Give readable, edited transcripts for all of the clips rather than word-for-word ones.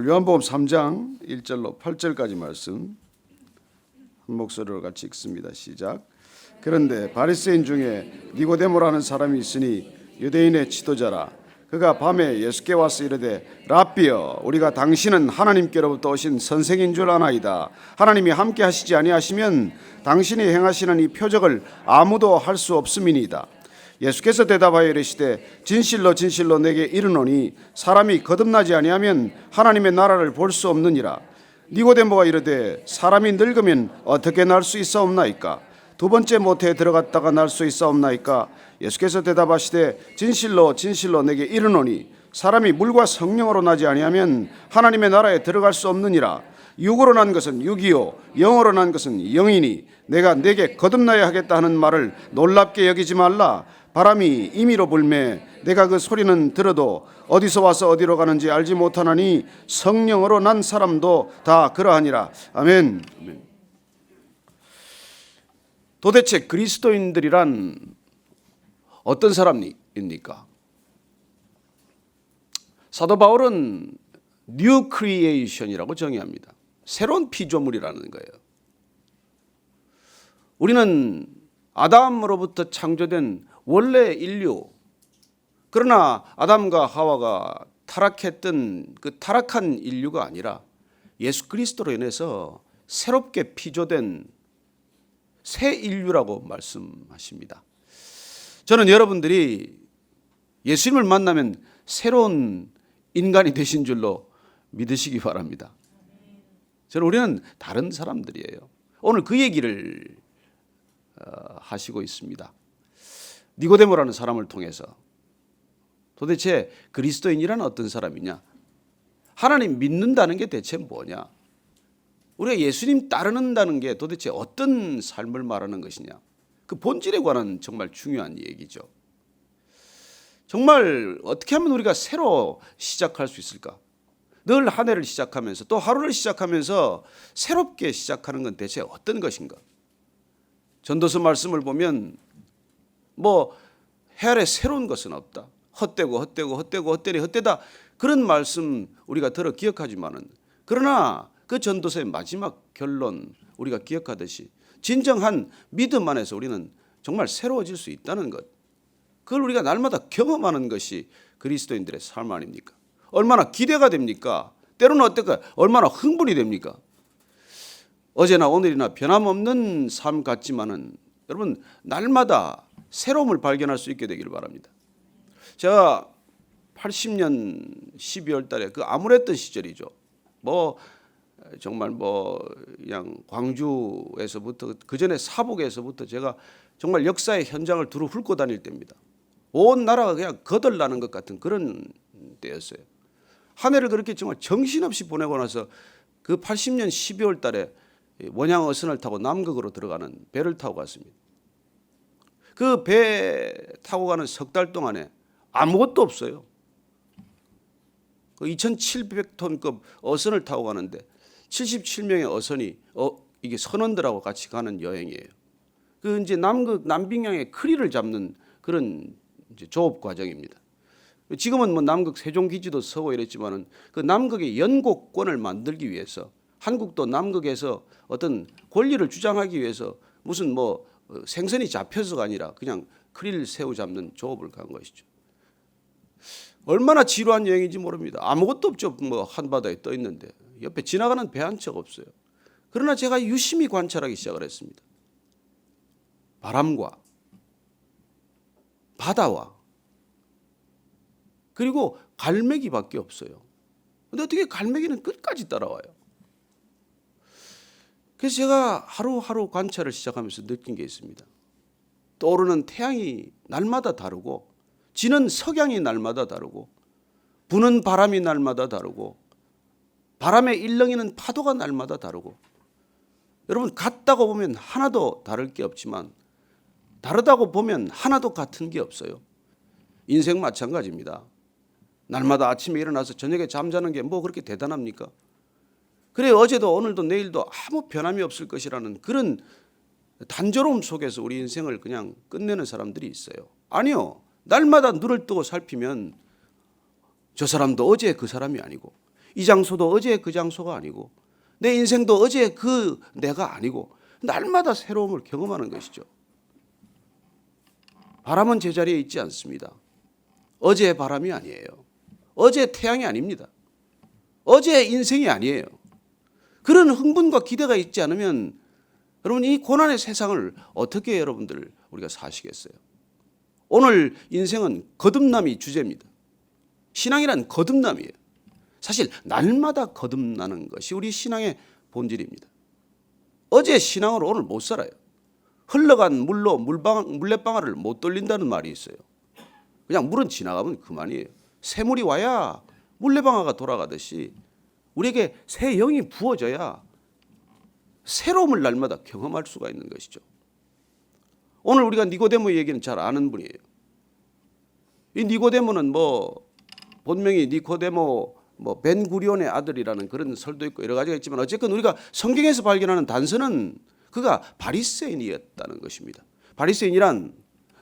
오늘 요한복음 3장 1절로 8절까지 말씀 한 목소리로 같이 읽습니다. 시작. 그런데 바리새인 중에 니고데모라는 사람이 있으니 유대인의 지도자라. 그가 밤에 예수께 와서 이르되 랍비여, 우리가 당신은 하나님께로부터 오신 선생인 줄 아나이다. 하나님이 함께 하시지 아니하시면 당신이 행하시는 이 표적을 아무도 할 수 없음이니이다. 예수께서 대답하여 이르시되 진실로 진실로 내게 이르노니 사람이 거듭나지 아니하면 하나님의 나라를 볼 수 없느니라. 니고데모가 이르되 사람이 늙으면 어떻게 날 수 있사옵나이까? 두 번째 모태에 들어갔다가 날 수 있사옵나이까? 예수께서 대답하시되 진실로 진실로 내게 이르노니 사람이 물과 성령으로 나지 아니하면 하나님의 나라에 들어갈 수 없느니라. 육으로 난 것은 육이요 영으로 난 것은 영이니 내가 내게 거듭나야 하겠다 하는 말을 놀랍게 여기지 말라. 바람이 임의로 불매 내가 그 소리는 들어도 어디서 와서 어디로 가는지 알지 못하나니 성령으로 난 사람도 다 그러하니라. 아멘. 도대체 그리스도인들이란 어떤 사람입니까? 사도 바울은 뉴 크리에이션이라고 정의합니다. 새로운 피조물이라는 거예요. 우리는 아담으로부터 창조된 원래 인류, 그러나 아담과 하와가 타락했던 그 타락한 인류가 아니라 예수 그리스도로 인해서 새롭게 피조된 새 인류라고 말씀하십니다. 저는 여러분들이 예수님을 만나면 새로운 인간이 되신 줄로 믿으시기 바랍니다. 우리는 다른 사람들이에요. 오늘 그 얘기를 하시고 있습니다. 니고데모라는 사람을 통해서 도대체 그리스도인이란 어떤 사람이냐? 하나님 믿는다는 게 대체 뭐냐? 우리가 예수님 따르는다는 게 도대체 어떤 삶을 말하는 것이냐? 그 본질에 관한 정말 중요한 얘기죠. 정말 어떻게 하면 우리가 새로 시작할 수 있을까? 늘 한 해를 시작하면서 또 하루를 시작하면서 새롭게 시작하는 건 대체 어떤 것인가? 전도서 말씀을 보면 해 아래 새로운 것은 없다. 헛되고 헛되니 헛되다. 그런 말씀 우리가 들어 기억하지만은, 그러나 그 전도서의 마지막 결론 우리가 기억하듯이 진정한 믿음 안에서 우리는 정말 새로워질 수 있다는 것, 그걸 우리가 날마다 경험하는 것이 그리스도인들의 삶 아닙니까? 얼마나 기대가 됩니까? 때로는 어떨까? 얼마나 흥분이 됩니까? 어제나 오늘이나 변함없는 삶 같지만은 여러분, 날마다 새로움을 발견할 수 있게 되기를 바랍니다. 제가 80년 12월 달에 그 암울했던 시절이죠. 정말 그냥 광주에서부터, 그 전에 사북에서부터 제가 정말 역사의 현장을 두루 훑고 다닐 때입니다. 온 나라가 그냥 거덜나는 것 같은 그런 때였어요. 한 해를 그렇게 정말 정신없이 보내고 나서 그 80년 12월 달에 원양 어선을 타고 남극으로 들어가는 배를 타고 갔습니다. 그 배 타고 가는 석 달 동안에 아무것도 없어요. 그 2,700톤급 어선을 타고 가는데 77명의 어선이 이게 선원들하고 같이 가는 여행이에요. 그 이제 남빙양의 크리를 잡는 그런 이제 조업 과정입니다. 지금은 남극 세종기지도 서고 이랬지만은 그 남극의 연곡권을 만들기 위해서 한국도 남극에서 어떤 권리를 주장하기 위해서 무슨 생선이 잡혀서가 아니라 그냥 크릴 새우 잡는 조업을 간 것이죠. 얼마나 지루한 여행인지 모릅니다. 아무것도 없죠. 한바다에 떠 있는데 옆에 지나가는 배 한 척 없어요. 그러나 제가 유심히 관찰하기 시작을 했습니다. 바람과 바다와 그리고 갈매기밖에 없어요. 근데 어떻게 갈매기는 끝까지 따라와요? 그래서 제가 하루하루 관찰을 시작하면서 느낀 게 있습니다. 떠오르는 태양이 날마다 다르고, 지는 석양이 날마다 다르고, 부는 바람이 날마다 다르고, 바람에 일렁이는 파도가 날마다 다르고, 여러분, 같다고 보면 하나도 다를 게 없지만 다르다고 보면 하나도 같은 게 없어요. 인생 마찬가지입니다. 날마다 아침에 일어나서 저녁에 잠자는 게 그렇게 대단합니까? 그래, 어제도 오늘도 내일도 아무 변함이 없을 것이라는 그런 단조로움 속에서 우리 인생을 그냥 끝내는 사람들이 있어요. 아니요. 날마다 눈을 뜨고 살피면 저 사람도 어제 그 사람이 아니고 이 장소도 어제 그 장소가 아니고 내 인생도 어제 그 내가 아니고 날마다 새로움을 경험하는 것이죠. 바람은 제자리에 있지 않습니다. 어제의 바람이 아니에요. 어제의 태양이 아닙니다. 어제의 인생이 아니에요. 그런 흥분과 기대가 있지 않으면 여러분 이 고난의 세상을 어떻게 여러분들 우리가 사시겠어요? 오늘 인생은 거듭남이 주제입니다. 신앙이란 거듭남이에요. 사실 날마다 거듭나는 것이 우리 신앙의 본질입니다. 어제 신앙으로 오늘 못 살아요. 흘러간 물로 물레방아를 못 돌린다는 말이 있어요. 그냥 물은 지나가면 그만이에요. 새물이 와야 물레방아가 돌아가듯이 우리에게 새 영이 부어져야 새로움을 날마다 경험할 수가 있는 것이죠. 오늘 우리가 니고데모 얘기는 잘 아는 분이에요. 이 니고데모는 본명이 니코데모 벤구리온의 아들이라는 그런 설도 있고 여러 가지가 있지만 어쨌든 우리가 성경에서 발견하는 단서는 그가 바리새인이었다는 것입니다. 바리새인이란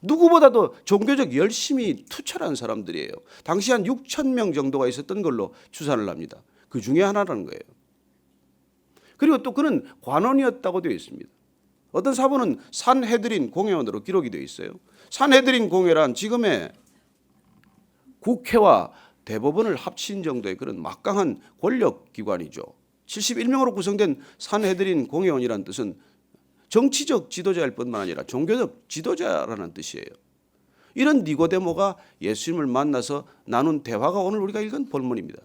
누구보다도 종교적 열심이 투철한 사람들이에요. 당시 한 6천 명 정도가 있었던 걸로 추산을 합니다. 그 중에 하나라는 거예요. 그리고 또 그는 관원이었다고 되어 있습니다. 어떤 사본은 산헤드린 공회원으로 기록이 되어 있어요. 산헤드린 공회란 지금의 국회와 대법원을 합친 정도의 그런 막강한 권력기관이죠. 71명으로 구성된 산헤드린 공회원이라는 뜻은 정치적 지도자일 뿐만 아니라 종교적 지도자라는 뜻이에요. 이런 니고데모가 예수님을 만나서 나눈 대화가 오늘 우리가 읽은 본문입니다.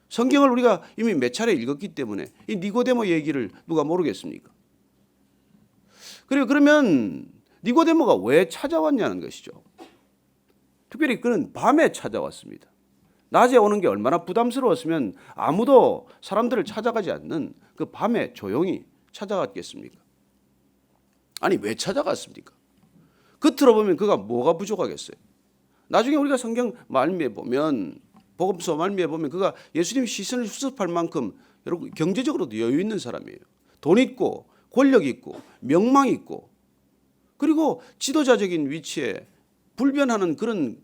성경을 우리가 이미 몇 차례 읽었기 때문에 이 니고데모 얘기를 누가 모르겠습니까? 그리고 그러면 니고데모가 왜 찾아왔냐는 것이죠. 특별히 그는 밤에 찾아왔습니다. 낮에 오는 게 얼마나 부담스러웠으면 아무도 사람들을 찾아가지 않는 그 밤에 조용히 찾아갔겠습니까? 아니 왜 찾아갔습니까? 겉으로 보면 그가 뭐가 부족하겠어요? 나중에 우리가 성경 말미에 보면 복음서 말미에 보면 그가 예수님 시선을 수습할 만큼 여러분 경제적으로도 여유 있는 사람이에요. 돈 있고 권력 있고 명망 있고 그리고 지도자적인 위치에 불변하는 그런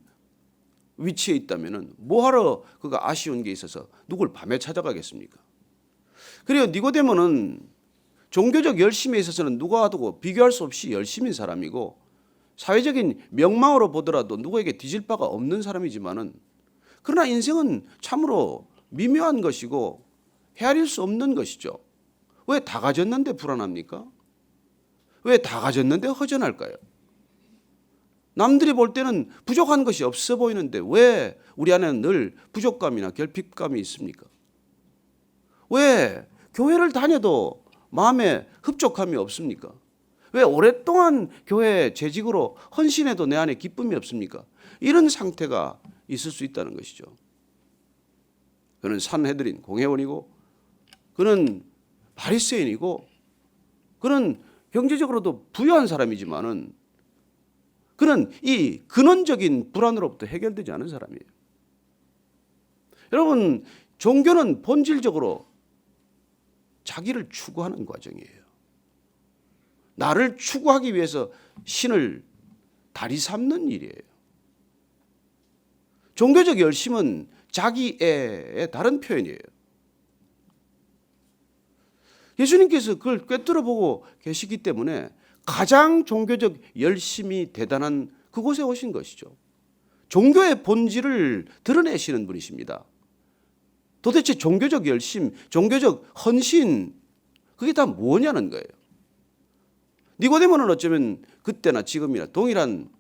위치에 있다면은 뭐하러 그가 아쉬운 게 있어서 누굴 밤에 찾아가겠습니까? 그리고 니고데모는 종교적 열심에 있어서는 누구와도 비교할 수 없이 열심인 사람이고 사회적인 명망으로 보더라도 누구에게 뒤질 바가 없는 사람이지만은 그러나 인생은 참으로 미묘한 것이고 헤아릴 수 없는 것이죠. 왜 다 가졌는데 불안합니까? 왜 다 가졌는데 허전할까요? 남들이 볼 때는 부족한 것이 없어 보이는데 왜 우리 안에는 늘 부족감이나 결핍감이 있습니까? 왜 교회를 다녀도 마음에 흡족함이 없습니까? 왜 오랫동안 교회 재직으로 헌신해도 내 안에 기쁨이 없습니까? 이런 상태가 있을 수 있다는 것이죠. 그는 산헤드린 공회원이고 그는 바리새인이고 그는 경제적으로도 부유한 사람이지만은 그는 이 근원적인 불안으로부터 해결되지 않은 사람이에요. 여러분, 종교는 본질적으로 자기를 추구하는 과정이에요. 나를 추구하기 위해서 신을 다리 삼는 일이에요. 종교적 열심은 자기애의 다른 표현이에요. 예수님께서 그걸 꿰뚫어 보고 계시기 때문에 가장 종교적 열심이 대단한 그곳에 오신 것이죠. 종교의 본질을 드러내시는 분이십니다. 도대체 종교적 열심, 종교적 헌신 그게 다 뭐냐는 거예요. 니고데모는 어쩌면 그때나 지금이나 동일한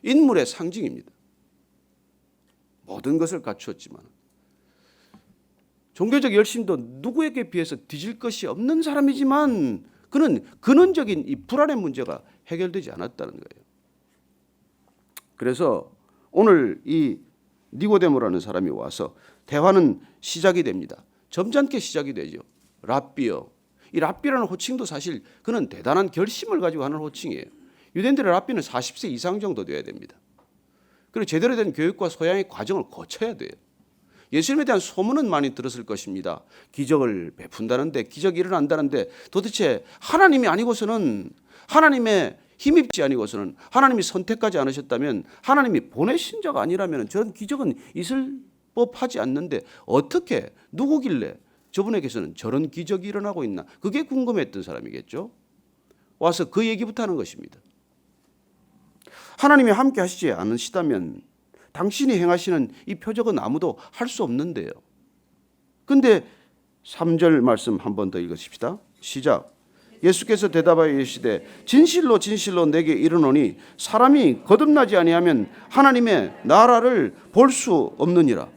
인물의 상징입니다. 모든 것을 갖추었지만 종교적 열심도 누구에게 비해서 뒤질 것이 없는 사람이지만 그는 근원적인 이 불안의 문제가 해결되지 않았다는 거예요. 그래서 오늘 이 니고데모라는 사람이 와서 대화는 시작이 됩니다. 점잖게 시작이 되죠. 랍비여. 이 랍비라는 호칭도 사실 그는 대단한 결심을 가지고 하는 호칭이에요. 유대인들의 랍비는 40세 이상 정도 되어야 됩니다. 그리고 제대로 된 교육과 소양의 과정을 거쳐야 돼요. 예수님에 대한 소문은 많이 들었을 것입니다. 기적을 베푼다는데 기적이 일어난다는데 도대체 하나님이 아니고서는 하나님의 힘입지 아니고서는 하나님이 선택하지 않으셨다면 하나님이 보내신 자가 아니라면 저런 기적은 있을 법하지 않는데 어떻게 누구길래 저분에게서는 저런 기적이 일어나고 있나? 그게 궁금했던 사람이겠죠. 와서 그 얘기부터 하는 것입니다. 하나님이 함께 하시지 않으시다면 당신이 행하시는 이 표적은 아무도 할 수 없는데요. 근데 3절 말씀 한 번 더 읽으십시다. 시작. 예수께서 대답하여 이르시되 진실로 진실로 내게 이르노니 사람이 거듭나지 아니하면 하나님의 나라를 볼 수 없느니라.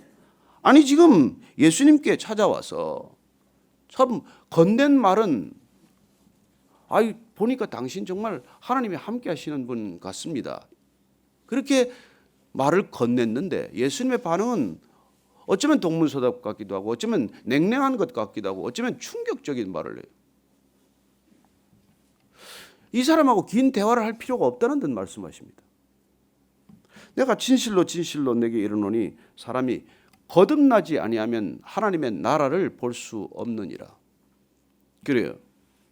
아니 지금 예수님께 찾아와서 참 건넨 말은 보니까 당신 정말 하나님이 함께 하시는 분 같습니다. 그렇게 말을 건넸는데 예수님의 반응은 어쩌면 동문서답 같기도 하고 어쩌면 냉랭한 것 같기도 하고 어쩌면 충격적인 말을 해요. 이 사람하고 긴 대화를 할 필요가 없다는 듯 말씀하십니다. 내가 진실로 진실로 내게 이르노니 사람이 거듭나지 아니하면 하나님의 나라를 볼 수 없느니라. 그래요.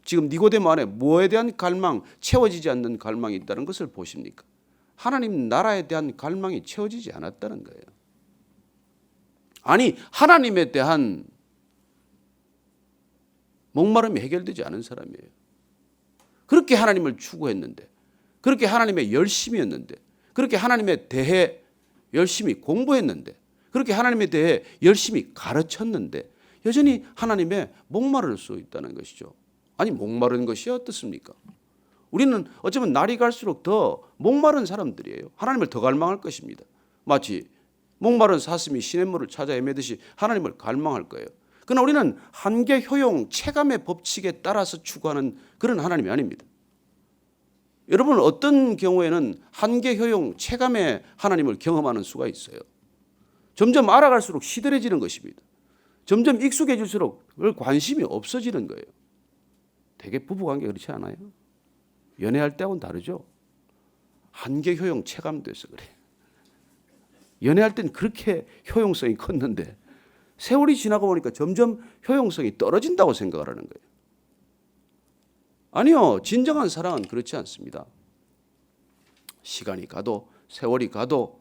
지금 니고데모 안에 뭐에 대한 갈망, 채워지지 않는 갈망이 있다는 것을 보십니까? 하나님 나라에 대한 갈망이 채워지지 않았다는 거예요. 아니 하나님에 대한 목마름이 해결되지 않은 사람이에요. 그렇게 하나님을 추구했는데, 그렇게 하나님의 열심이었는데, 그렇게 하나님에 대해 열심히 공부했는데, 그렇게 하나님에 대해 열심히 가르쳤는데 여전히 하나님의 목마를 수 있다는 것이죠. 아니 목마른 것이 어떻습니까? 우리는 어쩌면 날이 갈수록 더 목마른 사람들이에요. 하나님을 더 갈망할 것입니다. 마치 목마른 사슴이 시냇물을 찾아 헤매듯이 하나님을 갈망할 거예요. 그러나 우리는 한계, 효용, 체감의 법칙에 따라서 추구하는 그런 하나님이 아닙니다. 여러분 어떤 경우에는 한계, 효용, 체감의 하나님을 경험하는 수가 있어요. 점점 알아갈수록 시들해지는 것입니다. 점점 익숙해질수록 관심이 없어지는 거예요. 되게 부부관계 그렇지 않아요? 연애할 때하고는 다르죠. 한계, 효용, 체감돼서 그래요. 연애할 땐 그렇게 효용성이 컸는데 세월이 지나고 보니까 점점 효용성이 떨어진다고 생각을 하는 거예요. 아니요. 진정한 사랑은 그렇지 않습니다. 시간이 가도 세월이 가도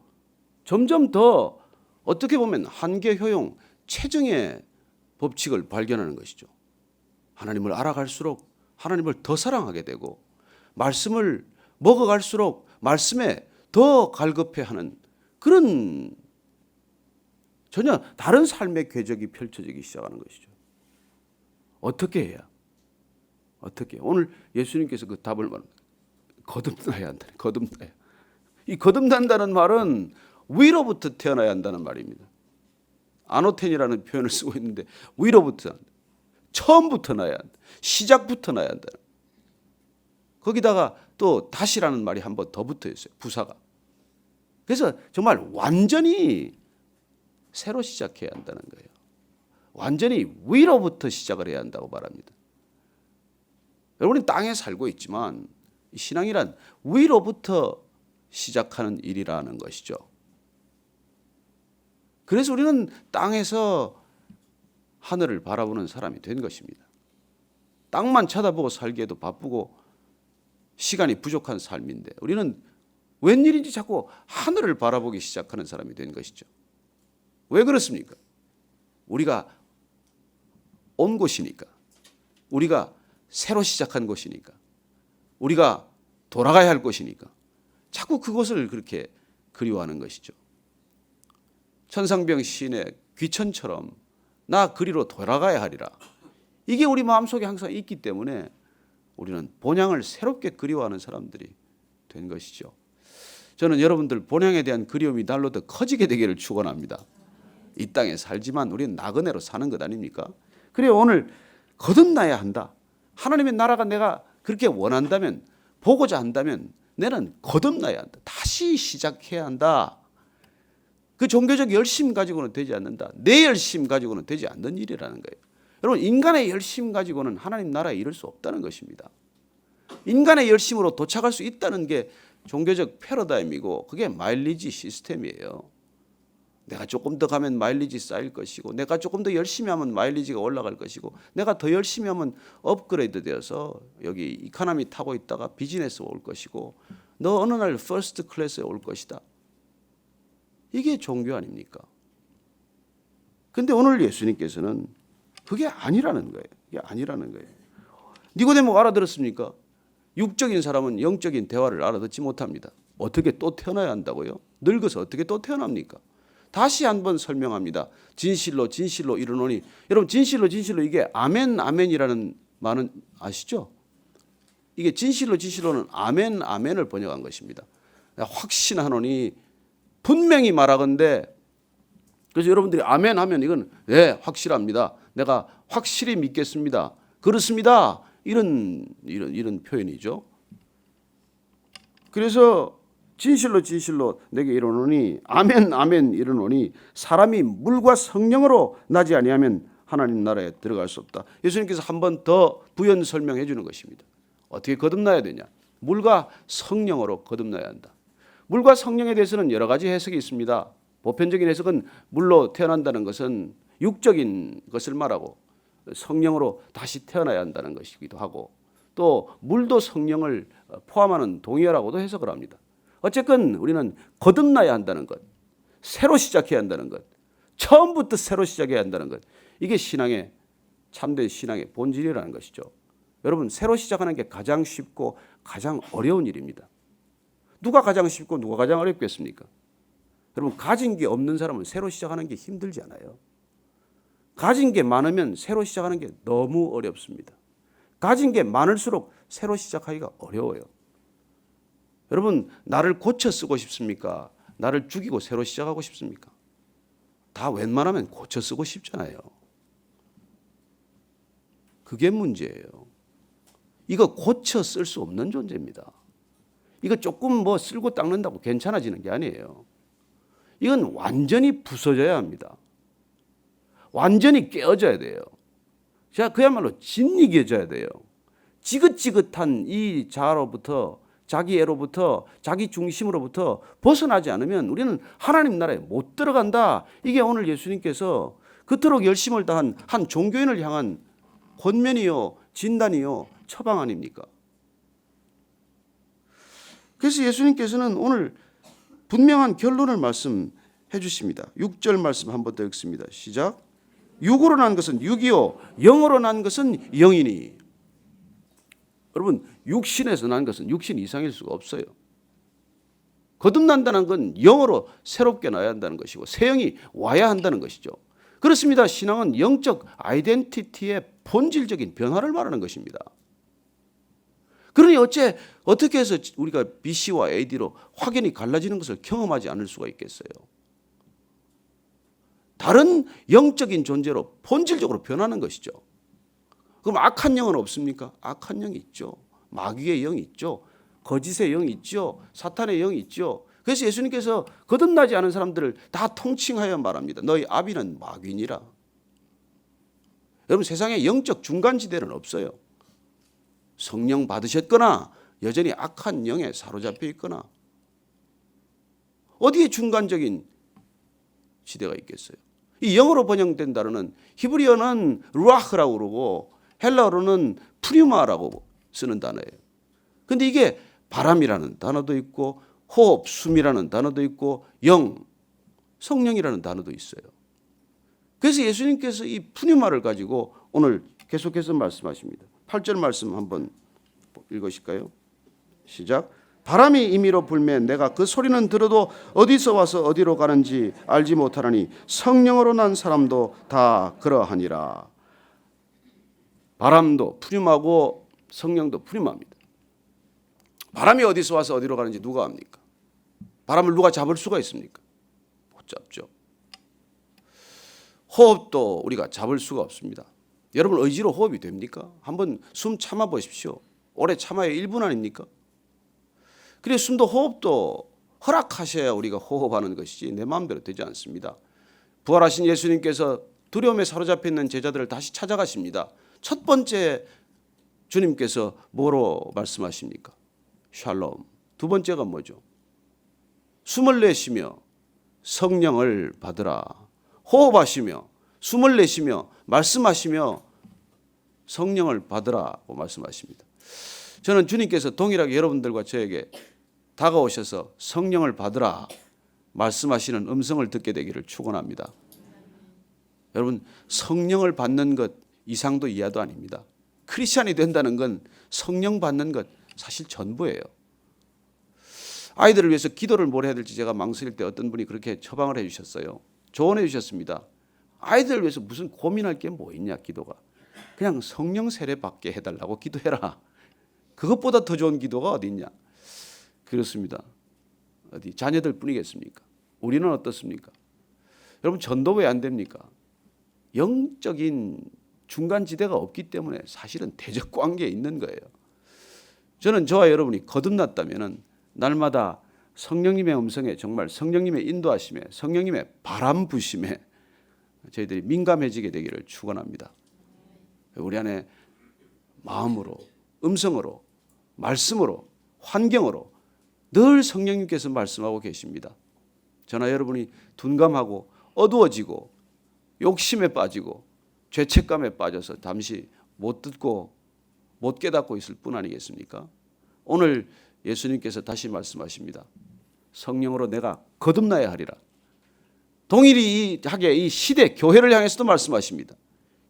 점점 더 어떻게 보면 한계, 효용, 체증의 법칙을 발견하는 것이죠. 하나님을 알아갈수록 하나님을 더 사랑하게 되고 말씀을 먹어갈수록 말씀에 더 갈급해하는 그런 전혀 다른 삶의 궤적이 펼쳐지기 시작하는 것이죠. 어떻게 해야? 어떻게? 오늘 예수님께서 그 답을 말합니다. 거듭나야 한다. 거듭나야. 이 거듭난다는 말은 위로부터 태어나야 한다는 말입니다. 아노텐이라는 표현을 쓰고 있는데 위로부터 처음부터 나야 한다. 시작부터 나야 한다. 거기다가 또 다시라는 말이 한 번 더 붙어 있어요. 부사가. 그래서 정말 완전히 새로 시작해야 한다는 거예요. 완전히 위로부터 시작을 해야 한다고 말합니다. 여러분이 땅에 살고 있지만 신앙이란 위로부터 시작하는 일이라는 것이죠. 그래서 우리는 땅에서 하늘을 바라보는 사람이 된 것입니다. 땅만 쳐다보고 살기에도 바쁘고 시간이 부족한 삶인데 우리는 웬일인지 자꾸 하늘을 바라보기 시작하는 사람이 된 것이죠. 왜 그렇습니까? 우리가 온 곳이니까, 우리가 새로 시작한 곳이니까, 우리가 돌아가야 할 곳이니까 자꾸 그것을 그렇게 그리워하는 것이죠. 천상병 시인의 귀천처럼 나 그리로 돌아가야 하리라. 이게 우리 마음속에 항상 있기 때문에 우리는 본향을 새롭게 그리워하는 사람들이 된 것이죠. 저는 여러분들 본향에 대한 그리움이 날로 더 커지게 되기를 축원합니다. 이 땅에 살지만 우리는 나그네로 사는 것 아닙니까? 그래요. 오늘 거듭나야 한다. 하나님의 나라가 내가 그렇게 원한다면, 보고자 한다면 내는 거듭나야 한다. 다시 시작해야 한다. 그 종교적 열심 가지고는 되지 않는다. 내 열심 가지고는 되지 않는 일이라는 거예요. 여러분 인간의 열심 가지고는 하나님 나라에 이를 수 없다는 것입니다. 인간의 열심으로 도착할 수 있다는 게 종교적 패러다임이고 그게 마일리지 시스템이에요. 내가 조금 더 가면 마일리지 쌓일 것이고 내가 조금 더 열심히 하면 마일리지가 올라갈 것이고 내가 더 열심히 하면 업그레이드 되어서 여기 이코노미 타고 있다가 비즈니스 올 것이고 너 어느 날 퍼스트 클래스에 올 것이다. 이게 종교 아닙니까? 근데 오늘 예수님께서는 그게 아니라는 거예요. 그게 아니라는 거예요. 니고데모가 알아들었습니까? 육적인 사람은 영적인 대화를 알아듣지 못합니다. 어떻게 또 태어나야 한다고요? 늙어서 어떻게 또 태어납니까? 다시 한번 설명합니다. 진실로 진실로 이르노니. 여러분 진실로 진실로 이게 아멘 아멘이라는 말은 아시죠? 이게 진실로 진실로는 아멘 아멘을 번역한 것입니다. 확신하노니 분명히 말하건대. 그래서 여러분들이 아멘 하면 이건 네 확실합니다. 내가 확실히 믿겠습니다. 그렇습니다. 이런 표현이죠. 그래서 진실로 진실로 내게 이르노니 아멘 아멘 이르노니 사람이 물과 성령으로 나지 아니하면 하나님 나라에 들어갈 수 없다. 예수님께서 한 번 더 부연 설명해 주는 것입니다. 어떻게 거듭나야 되냐? 물과 성령으로 거듭나야 한다. 물과 성령에 대해서는 여러 가지 해석이 있습니다. 보편적인 해석은 물로 태어난다는 것은 육적인 것을 말하고 성령으로 다시 태어나야 한다는 것이기도 하고 또 물도 성령을 포함하는 동의어라고도 해석을 합니다. 어쨌건 우리는 거듭나야 한다는 것, 새로 시작해야 한다는 것, 처음부터 새로 시작해야 한다는 것, 이게 신앙의 참된 신앙의 본질이라는 것이죠. 여러분 새로 시작하는 게 가장 쉽고 가장 어려운 일입니다. 누가 가장 쉽고 누가 가장 어렵겠습니까? 여러분 가진 게 없는 사람은 새로 시작하는 게 힘들지 않아요? 가진 게 많으면 새로 시작하는 게 너무 어렵습니다. 가진 게 많을수록 새로 시작하기가 어려워요. 여러분 나를 고쳐 쓰고 싶습니까? 나를 죽이고 새로 시작하고 싶습니까? 다 웬만하면 고쳐 쓰고 싶잖아요. 그게 문제예요. 이거 고쳐 쓸 수 없는 존재입니다. 이거 조금 뭐 쓸고 닦는다고 괜찮아지는 게 아니에요. 이건 완전히 부서져야 합니다. 완전히 깨어져야 돼요. 자, 그야말로 진이겨져야 돼요. 지긋지긋한 이 자로부터 자기 애로부터 자기 중심으로부터 벗어나지 않으면 우리는 하나님 나라에 못 들어간다. 이게 오늘 예수님께서 그토록 열심을 다한 한 종교인을 향한 권면이요 진단이요 처방 아닙니까? 그래서 예수님께서는 오늘 분명한 결론을 말씀해 주십니다. 6절 말씀 한 번 더 읽습니다. 시작. 육으로 난 것은 육이요 영으로 난 것은 영이니. 여러분 육신에서 난 것은 육신 이상일 수가 없어요. 거듭난다는 건 영으로 새롭게 나야 한다는 것이고 새 영이 와야 한다는 것이죠. 그렇습니다. 신앙은 영적 아이덴티티의 본질적인 변화를 말하는 것입니다. 그러니 어떻게 해서 우리가 BC와 AD로 확연히 갈라지는 것을 경험하지 않을 수가 있겠어요? 다른 영적인 존재로 본질적으로 변하는 것이죠. 그럼 악한 영은 없습니까? 악한 영이 있죠. 마귀의 영이 있죠. 거짓의 영이 있죠. 사탄의 영이 있죠. 그래서 예수님께서 거듭나지 않은 사람들을 다 통칭하여 말합니다. 너희 아비는 마귀니라. 여러분 세상에 영적 중간지대는 없어요. 성령 받으셨거나 여전히 악한 영에 사로잡혀 있거나 어디에 중간적인 지대가 있겠어요? 이 영어로 번역된 단어는 히브리어는 루아흐라고 그러고 헬라어로는 프뉴마라고 쓰는 단어예요. 그런데 이게 바람이라는 단어도 있고 호흡, 숨이라는 단어도 있고 영, 성령이라는 단어도 있어요. 그래서 예수님께서 이 프뉴마를 가지고 오늘 계속해서 말씀하십니다. 8절 말씀 한번 읽으실까요? 시작. 바람이 임의로 불면 내가 그 소리는 들어도 어디서 와서 어디로 가는지 알지 못하나니 성령으로 난 사람도 다 그러하니라. 바람도 푸념하고 성령도 푸념합니다. 바람이 어디서 와서 어디로 가는지 누가 압니까? 바람을 누가 잡을 수가 있습니까? 못 잡죠. 호흡도 우리가 잡을 수가 없습니다. 여러분 의지로 호흡이 됩니까? 한번 숨 참아 보십시오. 오래 참아야 1분 아닙니까? 그래서 숨도 호흡도 허락하셔야 우리가 호흡하는 것이지 내 마음대로 되지 않습니다. 부활하신 예수님께서 두려움에 사로잡혀 있는 제자들을 다시 찾아가십니다. 첫 번째 주님께서 뭐로 말씀하십니까? 샬롬. 두 번째가 뭐죠? 숨을 내쉬며 성령을 받으라. 호흡하시며 숨을 내쉬며 말씀하시며 성령을 받으라고 말씀하십니다. 저는 주님께서 동일하게 여러분들과 저에게 다가오셔서 성령을 받으라 말씀하시는 음성을 듣게 되기를 축원합니다. 여러분, 성령을 받는 것 이상도 이하도 아닙니다. 크리스찬이 된다는 건 성령 받는 것 사실 전부예요. 아이들을 위해서 기도를 뭘 해야 될지 제가 망설일 때 어떤 분이 그렇게 처방을 해 주셨어요. 조언해 주셨습니다. 아이들을 위해서 무슨 고민할 게 뭐 있냐, 기도가. 그냥 성령 세례 받게 해달라고 기도해라. 그것보다 더 좋은 기도가 어디 있냐. 그렇습니다. 어디 자녀들 뿐이겠습니까? 우리는 어떻습니까? 여러분, 전도 왜 안 됩니까? 영적인 중간지대가 없기 때문에 사실은 대적 관계에 있는 거예요. 저는 저와 여러분이 거듭났다면 날마다 성령님의 음성에, 정말 성령님의 인도하심에, 성령님의 바람 부심에 저희들이 민감해지게 되기를 축원합니다. 우리 안에 마음으로, 음성으로, 말씀으로, 환경으로 늘 성령님께서 말씀하고 계십니다. 저나 여러분이 둔감하고 어두워지고 욕심에 빠지고 죄책감에 빠져서 잠시 못 듣고 못 깨닫고 있을 뿐 아니겠습니까? 오늘 예수님께서 다시 말씀하십니다. 성령으로 내가 거듭나야 하리라. 동일하게 이 시대 교회를 향해서도 말씀하십니다.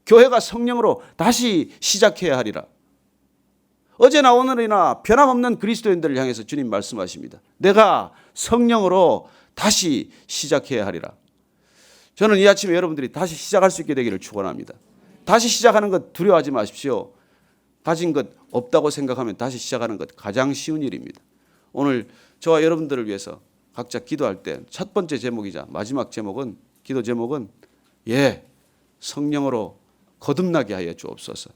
교회가 성령으로 다시 시작해야 하리라. 어제나 오늘이나 변함없는 그리스도인들을 향해서 주님 말씀하십니다. 내가 성령으로 다시 시작해야 하리라. 저는 이 아침에 여러분들이 다시 시작할 수 있게 되기를 축원합니다. 다시 시작하는 것 두려워하지 마십시오. 가진 것 없다고 생각하면 다시 시작하는 것 가장 쉬운 일입니다. 오늘 저와 여러분들을 위해서 각자 기도할 때 첫 번째 제목이자 마지막 제목은, 기도 제목은 성령으로 거듭나게 하여 주옵소서.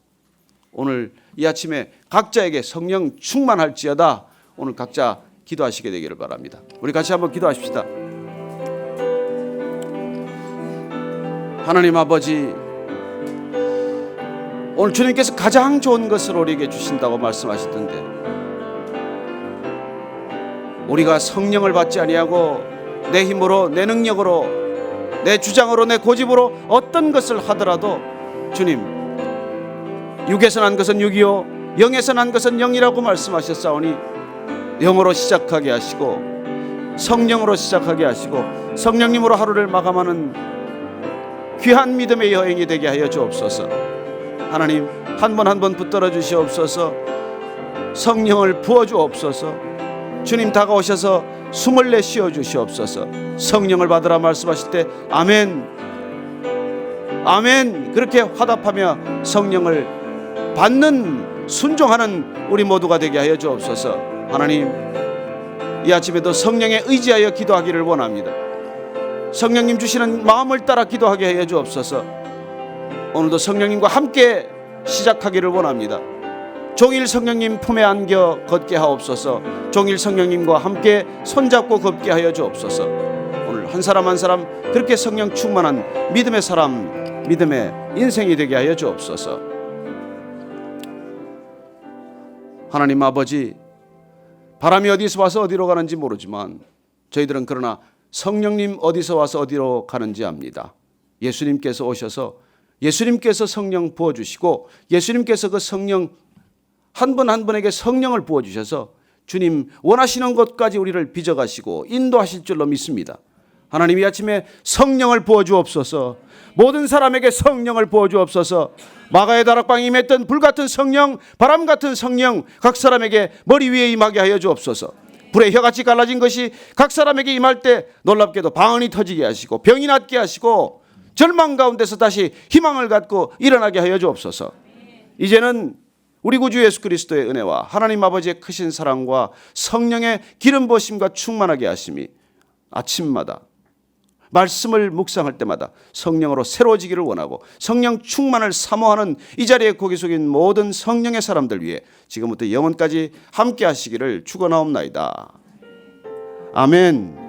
오늘 이 아침에 각자에게 성령 충만할지어다. 오늘 각자 기도하시게 되기를 바랍니다. 우리 같이 한번 기도하십시다. 하나님 아버지, 오늘 주님께서 가장 좋은 것을 우리에게 주신다고 말씀하셨던데, 우리가 성령을 받지 아니하고 내 힘으로, 내 능력으로, 내 주장으로, 내 고집으로 어떤 것을 하더라도 주님, 육에서 난 것은 육이요 영에서 난 것은 영이라고 말씀하셨사오니 영으로 시작하게 하시고 성령으로 시작하게 하시고 성령님으로 하루를 마감하는 귀한 믿음의 여행이 되게 하여 주옵소서. 하나님, 한 번 한 번 붙들어 주시옵소서. 성령을 부어 주옵소서. 주님 다가오셔서 숨을 내쉬어 주시옵소서. 성령을 받으라 말씀하실 때 아멘, 아멘 그렇게 화답하며 성령을 받는, 순종하는 우리 모두가 되게 하여 주옵소서. 하나님, 이 아침에도 성령에 의지하여 기도하기를 원합니다. 성령님 주시는 마음을 따라 기도하게 하여 주옵소서. 오늘도 성령님과 함께 시작하기를 원합니다. 종일 성령님 품에 안겨 걷게 하옵소서. 종일 성령님과 함께 손잡고 걷게 하여 주옵소서. 오늘 한 사람 한 사람 그렇게 성령 충만한 믿음의 사람, 믿음의 인생이 되게 하여 주옵소서. 하나님 아버지, 바람이 어디서 와서 어디로 가는지 모르지만 저희들은 그러나 성령님 어디서 와서 어디로 가는지 압니다. 예수님께서 오셔서 예수님께서 성령 부어주시고 예수님께서 그 성령 한 분 한 분에게 성령을 부어주셔서 주님 원하시는 곳까지 우리를 빚어가시고 인도하실 줄로 믿습니다. 하나님, 이 아침에 성령을 부어주옵소서. 모든 사람에게 성령을 부어주옵소서. 마가의 다락방에 임했던 불같은 성령, 바람같은 성령 각 사람에게 머리 위에 임하게 하여 주옵소서. 불의 혀같이 갈라진 것이 각 사람에게 임할 때 놀랍게도 방언이 터지게 하시고 병이 낫게 하시고 절망 가운데서 다시 희망을 갖고 일어나게 하여 주옵소서. 이제는 우리 구주 예수 그리스도의 은혜와 하나님 아버지의 크신 사랑과 성령의 기름 부으심과 충만하게 하심이 아침마다 말씀을 묵상할 때마다 성령으로 새로워지기를 원하고 성령 충만을 사모하는 이 자리에 고개 숙인 모든 성령의 사람들 위해 지금부터 영원까지 함께 하시기를 축원하옵나이다. 아멘.